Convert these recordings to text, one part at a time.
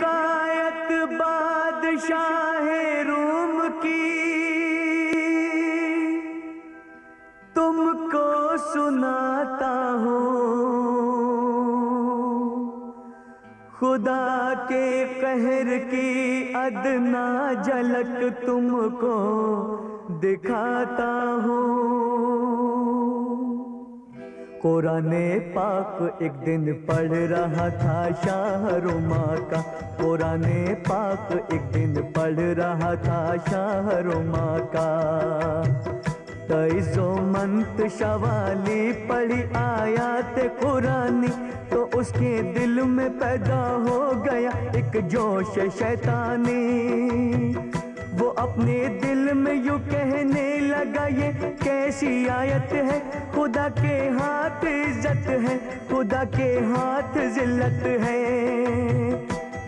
हिकायत बादशाह रूम की तुमको सुनाता हूँ। खुदा के कहर की अदना झलक तुमको दिखाता हूँ। कुराने पाक एक दिन पढ़ रहा था शाहरुमा का। कुराने पाक एक दिन पढ़ रहा था शाहरुमा का। तईसो मंत शवाली पढ़ी आयात कुरानी तो उसके दिल में पैदा हो गया एक जोश शैतानी। वो अपने दिल में यूं कहने लगा ये कैसी आयत है, खुदा के हाथ इज्जत है, खुदा के हाथ जिल्लत है।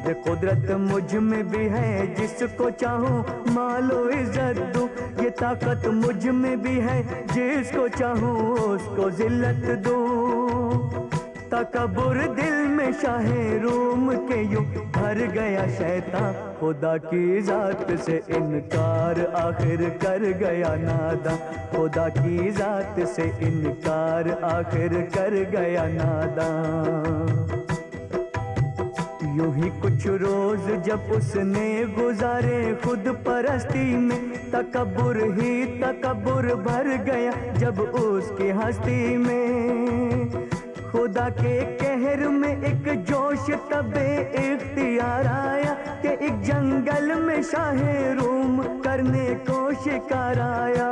ये कुदरत मुझ में भी है जिसको चाहूँ मालो इज्जत दूँ। ये ताकत मुझ में भी है जिसको चाहूँ उसको जिल्लत दूँ। तकब्बुर दिल में शाहे रूम के यूं भर गया शैतान। खुदा की जात से इनकार आखिर कर गया नादां। खुदा की जात से इनकार आखिर कर गया नादां। यूं ही कुछ रोज जब उसने गुजारे खुद परस्ती में, तकब्बुर ही तकब्बुर भर गया जब उसकी हस्ती में। खुदा के कहर में एक जोश तबे इख्तियार आया कि एक जंगल में शाहे रूम करने को शिकार आया।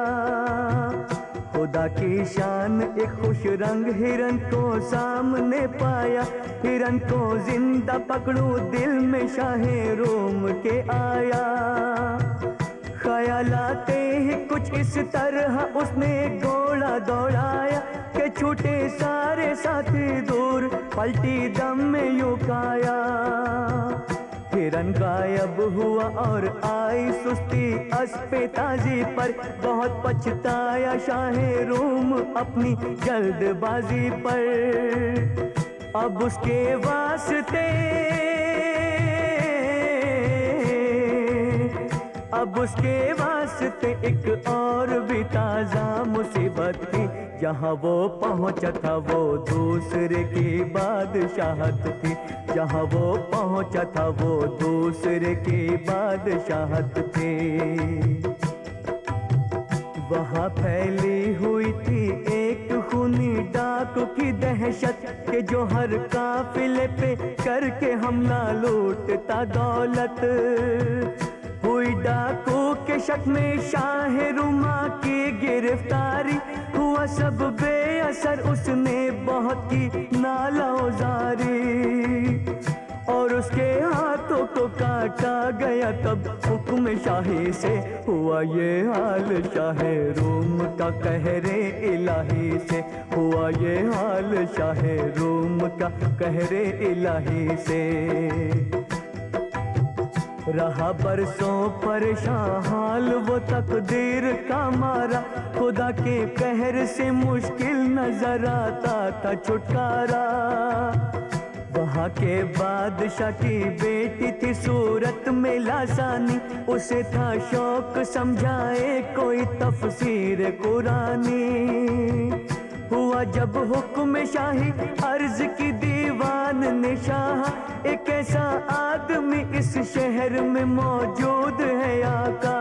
खुदा की शान एक खुश रंग हिरन को सामने पाया। हिरन को जिंदा पकड़ूं दिल में शाहे रूम के आया। ख्याल आते ही कुछ इस तरह उसने घोड़ा दौड़ाया कि छूटे सारे साथी दूर पलटी दम में यूं काया। हिरन गायब हुआ और आई सुस्ती अस्पे ताजी पर। बहुत पछताया शाहे रूम अपनी जल्दबाजी पर। अब उसके वास्ते अब उसके वास्ते एक और भी ताजा मुसीबत थी। जहाँ वो पहुँचा था वो दूसरे की बादशाहत थी। जहाँ वो पहुँचा था वो दूसरे की बादशाहत थी। वहाँ फैली हुई थी एक खूनी डाकू की दहशत के जो हर काफिले पे करके हमला लूटता दौलत। हुई डाकू के शक में शाहरुमा की गिरफ्तारी। हुआ सब बेअसर उसने बहुत की नालाउजारी और उसके हाथों को काटा गया। तब हुक्म शाही से हुआ ये हाल शाहे रूम का कहरे इलाही से। हुआ ये हाल शाहे रूम का कहरे इलाही से। रहा बरसों परेशान हाल वो तकदीर का मारा। खुदा के कहर से मुश्किल नजर आता था छुटकारा। वहाँ के बादशाह की बेटी थी सूरत में लासानी। उसे था शौक समझाए कोई तफसीर कुरानी। हुआ जब हुक्म शाही अर्ज की दीवान ने शाह एक ऐसा आदमी इस शहर में मौजूद है आका।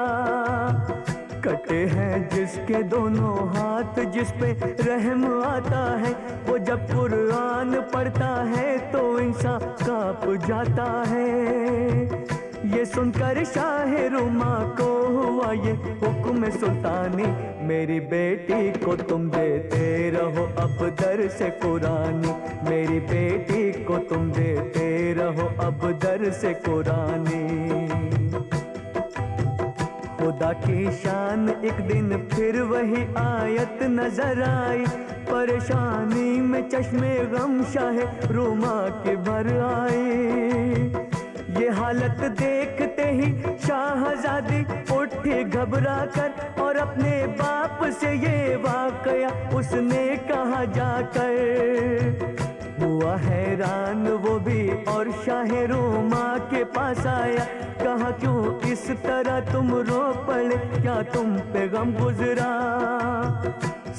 कटे हैं जिसके दोनों हाथ जिस पे रहम आता है। वो जब कुरान पढ़ता है तो इंसान कांप जाता है। ये सुनकर शाहरुमा को हुआ ये हुक्म सुल्तानी। मेरी बेटी को तुम देते रहो अब दर से कुरानी। मेरी बेटी को तुम देते रहो अब दर से कुरानी। खुदा की शान एक दिन फिर वही आयत नजर आई। परेशानी में चश्मे गम शाहरुमा के भर आई। ये हालत देखते ही शाहजादी उठी घबरा कर और अपने बाप से ये वाकया उसने कहा जाकर। हुआ हैरान वो भी और शाह रोमा के पास आया, कहा क्यों इस तरह तुम रो पड़े, क्या तुम पे गम गुजरा।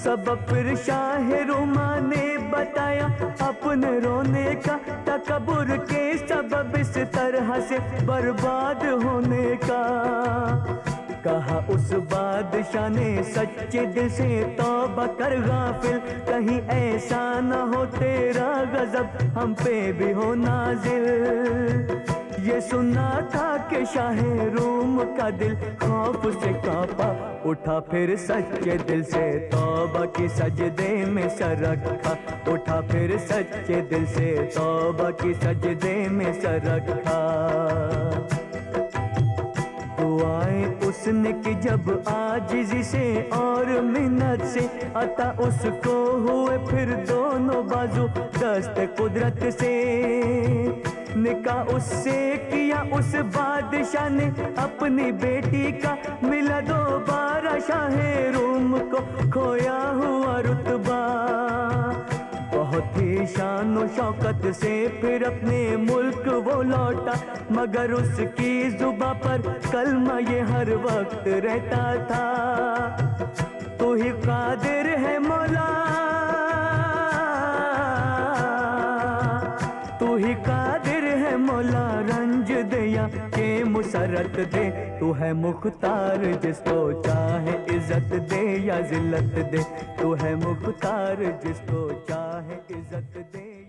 सबब फिर शाह रोमा ने बताया अपने रोने का, तकब्बुर के सबब इस तरह से बर्बाद होने का। कहा उस बादशाह ने सच्चे दिल से तौबा कर गाफिल, कहीं ऐसा न हो तेरा गजब हम पे भी हो नाजिल। ये सुना था कि शाह रूम का दिल खौफ से कांपा, उठा फिर सच्चे दिल से तौबा की सजदे में सर रखा, उठा फिर सच्चे दिल से तौबा की सजदे में सर रखा। दुआएं उसने की जब आजिज़ी से और मिन्नत से, अता उसको हुए फिर दोनों बाजू दस्त कुदरत से। निकाह उससे किया उस बादशाह ने अपनी बेटी का, मिला दोबारा शाह रूम को खोया हुआ रुतबा। बहुत ही शान और शौकत से फिर अपने मुल्क वो लौटा, मगर उसकी जुबां पर कलमा ये हर वक्त रहता था, तू ही कादिर है मौला, तू ही कादिर है मौला, रंज दे या के मुसरत दे, तू है मुख्तार जिसको चाहे इज्जत दे या जिल्लत दे, तू है मुख्तार जिसको चाहे इज्जत दे।